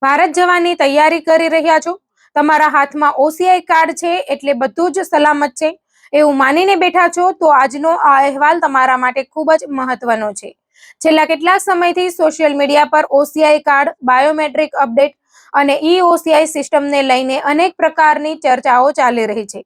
ભારત જવાની તૈયારી કરી રહ્યા છો, તમારા હાથમાં ઓસીઆઈ કાર્ડ છે એટલે બધું જ સલામત છે એવું માનીને બેઠા છો તો આજનો આ અહેવાલ તમારા માટે ખૂબ જ મહત્વનો છે। છેલ્લા કેટલાક સમયથી સોશિયલ મીડિયા પર ઓસીઆઈ કાર્ડ, બાયોમેટ્રિક અપડેટ અને ઈ-ઓસીઆઈ સિસ્ટમને લઈને અનેક પ્રકારની ચર્ચાઓ ચાલી રહી છે।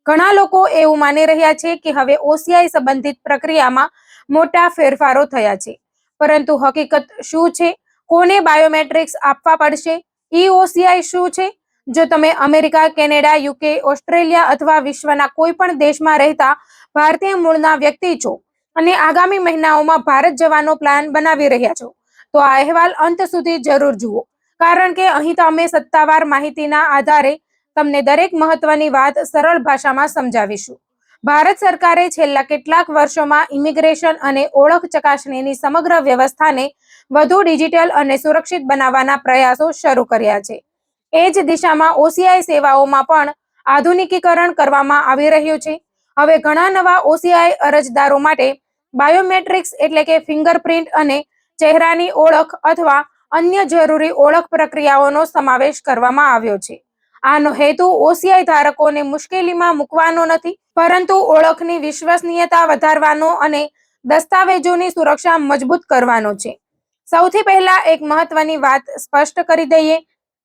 ઘણા લોકો એવું માની રહ્યા છે કે હવે ઓસીઆઈ સંબંધિત પ્રક્રિયામાં મોટા ફેરફારો થયા છે, પરંતુ હકીકત શું છે? કોને બાયોમેટ્રિક્સ આપવા પડશે? ઈ-ઓસીઆઈ શું છે? જો તમે અમેરિકા, કેનેડા, યુકે, ઓસ્ટ્રેલિયા અથવા વિશ્વના કોઈ પણ દેશમાં રહેતા ભારતીય મૂળના વ્યક્તિ છો અને આગામી મહિનાઓમાં ભારત જવાનો પ્લાન બનાવી રહ્યા છો, તો આ અહેવાલ અંત સુધી જરૂર જુઓ, કારણ કે અહીં અમે સત્તાવાર માહિતીના આધારે તમને દરેક મહત્વની વાત સરળ ભાષામાં સમજાવીશું। ભારત સરકારે છેલ્લા કેટલાક વર્ષોમાં ઇમિગ્રેશન અને ઓળખ ચકાસણીની સમગ્ર વ્યવસ્થાને વધુ ડિજિટલ અને સુરક્ષિત બનાવવાના પ્રયાસો શરૂ કર્યા છે। એ જ દિશામાં ઓસીઆઈ સેવાઓમાં પણ આધુનિકીકરણ કરવામાં આવી રહ્યું છે। હવે ઘણા નવા ઓસીઆઈ અરજદારો માટે બાયોમેટ્રિક્સ એટલે કે ફિંગરપ્રિન્ટ અને ચહેરાની ઓળખ અથવા અન્ય જરૂરી ઓળખ પ્રક્રિયાઓનો સમાવેશ કરવામાં આવ્યો છે। આનો હેતુ ઓસીઆઈ ધારકોને મુશ્કેલીમાં મૂકવાનો નથી, પરંતુ ઓળખની વિશ્વસનીયતા વધારવાનો અને દસ્તાવેજોની સુરક્ષા મજબૂત કરવાનો છે। સૌથી પહેલા એક મહત્વની વાત સ્પષ્ટ કરી દઈએ,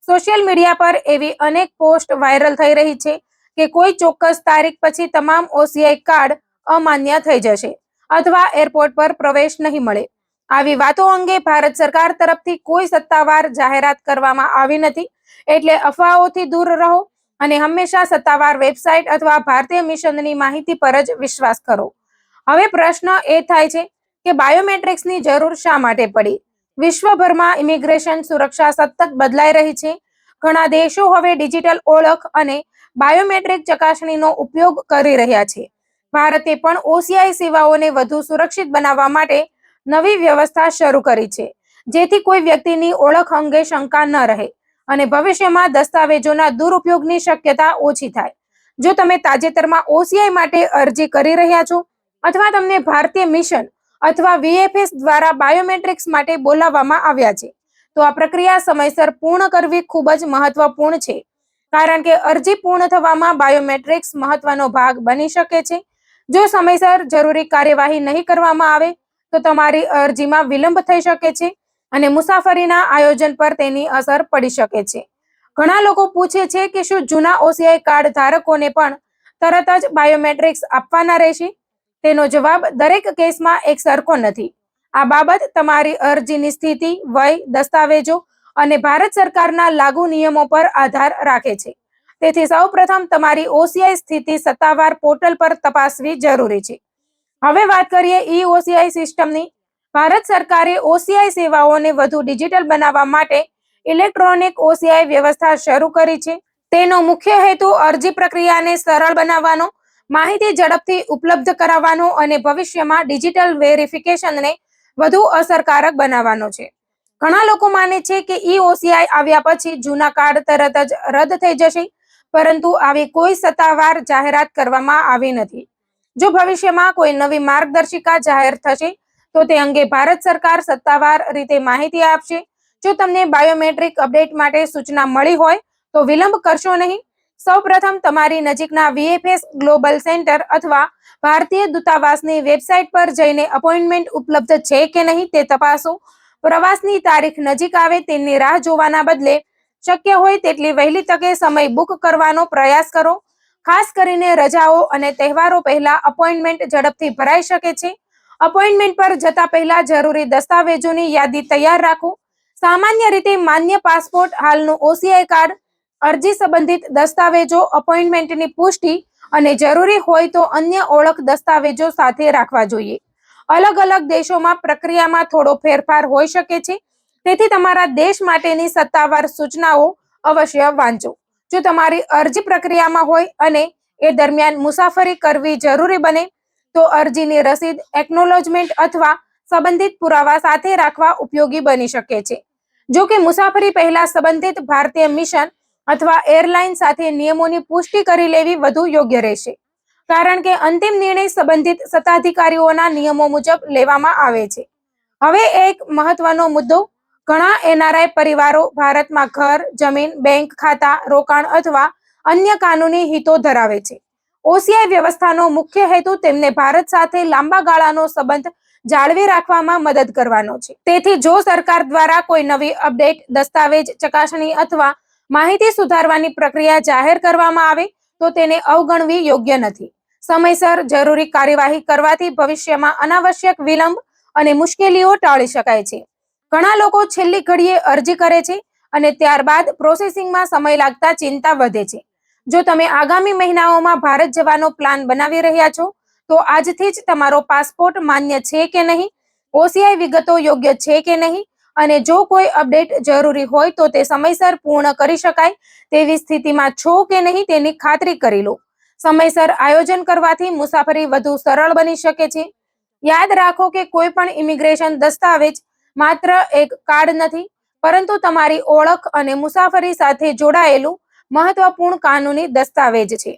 સોશિયલ મીડિયા પર એવી અનેક પોસ્ટ વાયરલ થઈ રહી છે કે કોઈ ચોક્કસ તારીખ પછી તમામ ઓસીઆઈ કાર્ડ અમાન્ય થઈ જશે અથવા એરપોર્ટ પર પ્રવેશ નહીં મળે। આવી વાતો અંગે ભારત સરકાર તરફથી કોઈ સત્તાવાર જાહેરાત કરવામાં આવી નથી, એટલે અફવાઓથી દૂર રહો અને હંમેશા સત્તાવાર વેબસાઇટ અથવા ભારતીય મિશનની માહિતી પર જ વિશ્વાસ કરો। હવે પ્રશ્ન એ થાય છે કે બાયોમેટ્રિક્સની જરૂર શા માટે પડી? વિશ્વભરમાં ઇમિગ્રેશન સુરક્ષા સતત બદલાઈ રહી છે। ઘણા દેશો હવે ડિજિટલ ઓળખ અને બાયોમેટ્રિક ચકાસણીનો ઉપયોગ કરી રહ્યા છે। ભારતે પણ ઓસીઆઈ સેવાઓને વધુ સુરક્ષિત બનાવવા માટે નવી વ્યવસ્થા શરૂ કરી છે, જેથી કોઈ વ્યક્તિની ઓળખ અંગે શંકા ન રહે અને ભવિષ્યમાં દસ્તાવેજોના દુરુપયોગની શક્યતા ઓછી થાય। જો તમે તાજેતરમાં ઓસીઆઈ માટે અરજી કરી રહ્યા છો અથવા તમને ભારતીય મિશન અથવા વીએફએસ દ્વારા બાયોમેટ્રિક્સ માટે બોલાવવામાં આવ્યા છે, તો આ પ્રક્રિયા સમયસર પૂર્ણ કરવી ખૂબ જ મહત્વપૂર્ણ છે, કારણ કે અરજી પૂર્ણ થવામાં બાયોમેટ્રિક્સ મહત્વનો ભાગ બની શકે છે। જો સમયસર જરૂરી કાર્યવાહી નહીં કરવામાં આવે તો તમારી અરજીમાં વિલંબ થઈ શકે છે અને મુસાફરીના આયોજન પર તેની અસર પડી શકે છે। ઘણા લોકો પૂછે છે કે શું જૂના ઓસીઆઈ કાર્ડ ધારકોને પણ તરત જ બાયોમેટ્રિક્સ આપવાના રહેશે? તેનો જવાબ દરેક કેસમાં એક સરખો નથી। આ બાબત તમારી અરજીની સ્થિતિ, વય, દસ્તાવેજો અને ભારત સરકારના લાગુ નિયમો પર આધાર રાખે છે। તેથી સૌપ્રથમ તમારી ઓસીઆઈ સ્થિતિ સત્તાવાર પોર્ટલ પર તપાસવી જરૂરી છે। હવે વાત કરીએ ઈ-ઓસીઆઈ સિસ્ટમની। ભારત સરકારે ઓસીઆઈ સેવાઓને વધુ ડિજિટલ બનાવવા માટે ઇલેક્ટ્રોનિક ઓસીઆઈ વ્યવસ્થા શરૂ કરી છે। તેનો મુખ્ય હેતુ અરજી પ્રક્રિયાને સરળ બનાવવાનો, માહિતી ઝડપથી ઉપલબ્ધ કરાવવાનો અને ભવિષ્યમાં ડિજિટલ વેરિફિકેશનને વધુ અસરકારક બનાવવાનો છે। ઘણા લોકો માને છે કે ઈ-ઓસીઆઈ આવ્યા પછી જૂના કાર્ડ તરત જ રદ થઈ જશે, પરંતુ આવી કોઈ સત્તાવાર જાહેરાત કરવામાં આવી નથી। જો ભવિષ્યમાં કોઈ નવી માર્ગદર્શિકા જાહેર થશે તો તે અંગે ભારત સરકાર સત્તાવાર રીતે માહિતી આપશે। જો તમને બાયોમેટ્રિક અપડેટ માટે સૂચના મળી હોય તો વિલંબ કરશો નહીં। સૌપ્રથમ તમારી નજીકના વીએફએસ ગ્લોબલ સેન્ટર અથવા ભારતીય દૂતાવાસની વેબસાઇટ પર જઈને અપોઇન્ટમેન્ટ ઉપલબ્ધ છે કે નહીં તે તપાસો। પ્રવાસની તારીખ નજીક આવે તેની રાહ જોવાના બદલે શક્ય હોય તેટલી વહેલી તકે સમય બુક કરવાનો પ્રયાસ કરો। ખાસ કરીને રજાઓ અને તહેવારો પહેલા અપોઇન્ટમેન્ટ ઝડપથી ભરાઈ શકે છે। અપોઇન્ટમેન્ટ પર જતા પહેલા જરૂરી દસ્તાવેજોની યાદી તૈયાર રાખો। સામાન્ય રીતે માન્ય પાસપોર્ટ, હાલનું ઓસીઆઈ કાર્ડ, અરજી સંબંધિત દસ્તાવેજો, અપોઇન્ટમેન્ટની પુષ્ટિ અને જરૂરી હોય તો અન્ય ઓળખ દસ્તાવેજો સાથે રાખવા જોઈએ। અલગ અલગ દેશોમાં પ્રક્રિયામાં થોડો ફેરફાર હોઈ શકે છે, તેથી તમારા દેશ માટેની સત્તાવાર સૂચનાઓ અવશ્ય વાંચો। જો તમારી અરજી પ્રક્રિયામાં હોય અને એ દરમિયાન મુસાફરી કરવી જરૂરી બને તો અરજીની રસીદ, એકનોલોજમેન્ટ અથવા સંબંધિત પુરાવા સાથે રાખવા ઉપયોગી બની શકે છે। જો કે મુસાફરી પહેલા સંબંધિત ભારતીય મિશન અથવા એરલાઇન સાથે નિયમોની પુષ્ટિ કરી લેવી વધુ યોગ્ય રહેશે, કારણ કે અંતિમ નિર્ણય સંબંધિત સત્તાધિકારીઓના નિયમો મુજબ લેવામાં આવે છે। હવે એક મહત્વનો મુદ્દો, ઘણા એનઆરઆઈ પરિવારો ભારતમાં ઘર, જમીન, બેંક ખાતા, રોકાણ અથવા અન્ય કાનૂની હિતો ધરાવે છે. ઓસીઆઈ વ્યવસ્થાનો મુખ્ય હેતુ તેમને ભારત સાથે લાંબા ગાળાનો સંબંધ જાળવી રાખવામાં મદદ કરવાનો છે. તેથી જો સરકાર દ્વારા કોઈ નવી અપડેટ, દસ્તાવેજ ચકાસણી અથવા માહિતી સુધારવાની પ્રક્રિયા જાહેર કરવામાં આવે તો તેને અવગણવી યોગ્ય નથી. સમયસર જરૂરી કાર્યવાહી કરવાથી ભવિષ્યમાં અનાવશ્યક વિલંબ અને મુશ્કેલીઓ ટાળી શકાય છે. ઘણા લોકો છેલ્લી ઘડીએ અરજી કરે છે અને ત્યારબાદ પ્રોસેસિંગમાં સમય લાગતા ચિંતા વધે છે. જો તમે આગામી મહિનાઓમાં ભારત જવાનો પ્લાન બનાવી રહ્યા છો તો આજથી જ તમારો પાસપોર્ટ માન્ય છે કે નહીં, ઓસીઆઈ વિગતો યોગ્ય છે કે નહીં અને જો કોઈ અપડેટ જરૂરી હોય તો તે સમયસર પૂર્ણ કરી શકાય તેવી સ્થિતિમાં છો કે નહીં તેની ખાતરી કરી લો. સમયસર આયોજન કરવાથી મુસાફરી વધુ સરળ બની શકે છે. યાદ રાખો કે કોઈ પણ ઇમિગ્રેશન દસ્તાવેજ માત્ર એક કાર્ડ નથી, પરંતુ તમારી ઓળખ અને મુસાફરી સાથે જોડાયેલું મહત્વપૂર્ણ કાનૂની દસ્તાવેજ છે.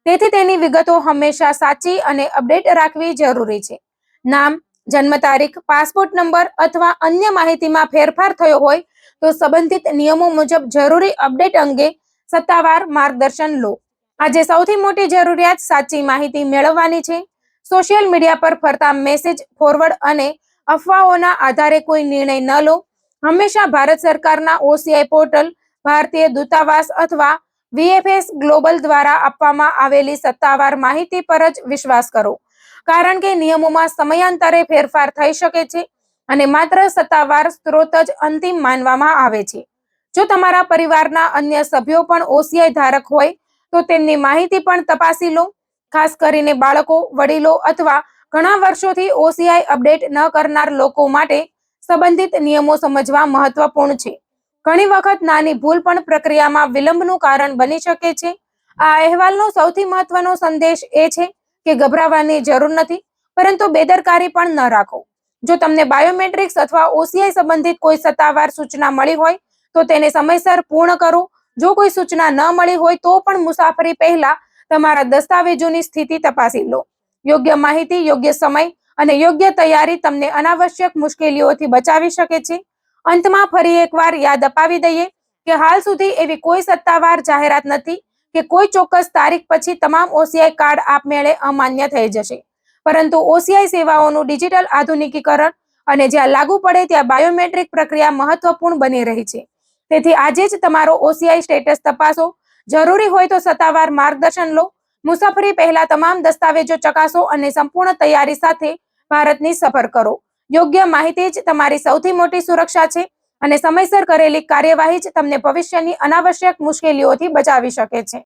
તેથી તેની વિગતો હંમેશા સાચી અને અપડેટ રાખવી જરૂરી છે. નામ, જન્મ તારીખ, પાસપોર્ટ નંબર અથવા અન્ય માહિતીમાં ફેરફાર થયો હોય તો સંબંધિત નિયમો મુજબ જરૂરી અપડેટ અંગે સત્તાવાર માર્ગદર્શન લો. આજે સૌથી મોટી જરૂરિયાત સાચી માહિતી મેળવવાની છે. સોશિયલ મીડિયા પર ફરતા મેસેજ ફોરવર્ડ અને અફવાઓના આધારે કોઈ નિર્ણય ન લો. હંમેશા ભારત સરકારના ઓસીઆઈ પોર્ટલ, ભારતીય દૂતાવાસ અથવા વીએફએસ ગ્લોબલ દ્વારા આપવામાં આવેલી સત્તાવાર માહિતી પર જ વિશ્વાસ કરો, કારણ કે નિયમોમાં સમયાંતરે ફેરફાર થઈ શકે છે અને માત્ર સત્તાવાર સ્ત્રોત જ અંતિમ માનવામાં આવે છે. જો તમારા પરિવારના અન્ય સભ્યો પણ ઓસીઆઈ ધારક હોય તો તેમની માહિતી પણ તપાસી લો. ખાસ કરીને બાળકો, વડીલો અથવા ઘણા વર્ષોથી ઓસીઆઈ અપડેટ ન કરનાર લોકો માટે સંબંધિત નિયમો સમજવા મહત્વપૂર્ણ છે. ઘણી વખત નાની ભૂલ પણ પ્રક્રિયામાં વિલંબનું કારણ બની શકે છે. આ અહેવાલનો સૌથી મહત્વનો સંદેશ એ છે કે ગભરાવાની જરૂર નથી, પરંતુ બેદરકારી પણ ન રાખો. જો તમને બાયોમેટ્રિક્સ અથવા ઓસીઆઈ સંબંધિત કોઈ સત્તાવાર સૂચના મળી હોય તો તેને સમયસર પૂર્ણ કરો. જો કોઈ સૂચના ન મળી હોય તો પણ મુસાફરી પહેલા તમારા દસ્તાવેજોની સ્થિતિ તપાસી લો. યોગ્ય માહિતી, યોગ્ય સમય અને યોગ્ય તૈયારી તમને અનાવશ્યક મુશ્કેલીઓથી બચાવી શકે છે. અંતમાં ફરી એકવાર યાદ અપાવી દઈએ કે હાલ સુધી એવી કોઈ સત્તાવાર જાહેરાત નથી કે કોઈ ચોક્કસ તારીખ પછી તમામ ઓસીઆઈ કાર્ડ આપમેળે અમાન્ય થઈ જશે. પરંતુ ઓસીઆઈ સેવાઓનું ડિજિટલ આધુનિકીકરણ અને જ્યાં લાગુ પડે ત્યાં બાયોમેટ્રિક પ્રક્રિયા મહત્વપૂર્ણ બની રહી છે. તેથી આજે જ તમારો ઓસીઆઈ સ્ટેટસ તપાસો. જરૂરી હોય તો સત્તાવાર માર્ગદર્શન લો. મુસાફરી પહેલા તમામ દસ્તાવેજો ચકાસો અને સંપૂર્ણ તૈયારી સાથે ભારતની સફર કરો. યોગ્ય માહિતી જ તમારી સૌથી મોટી સુરક્ષા છે અને સમયસર કરેલી કાર્યવાહી જ તમને ભવિષ્યની અનાવશ્યક મુશ્કેલીઓથી બચાવી શકે છે.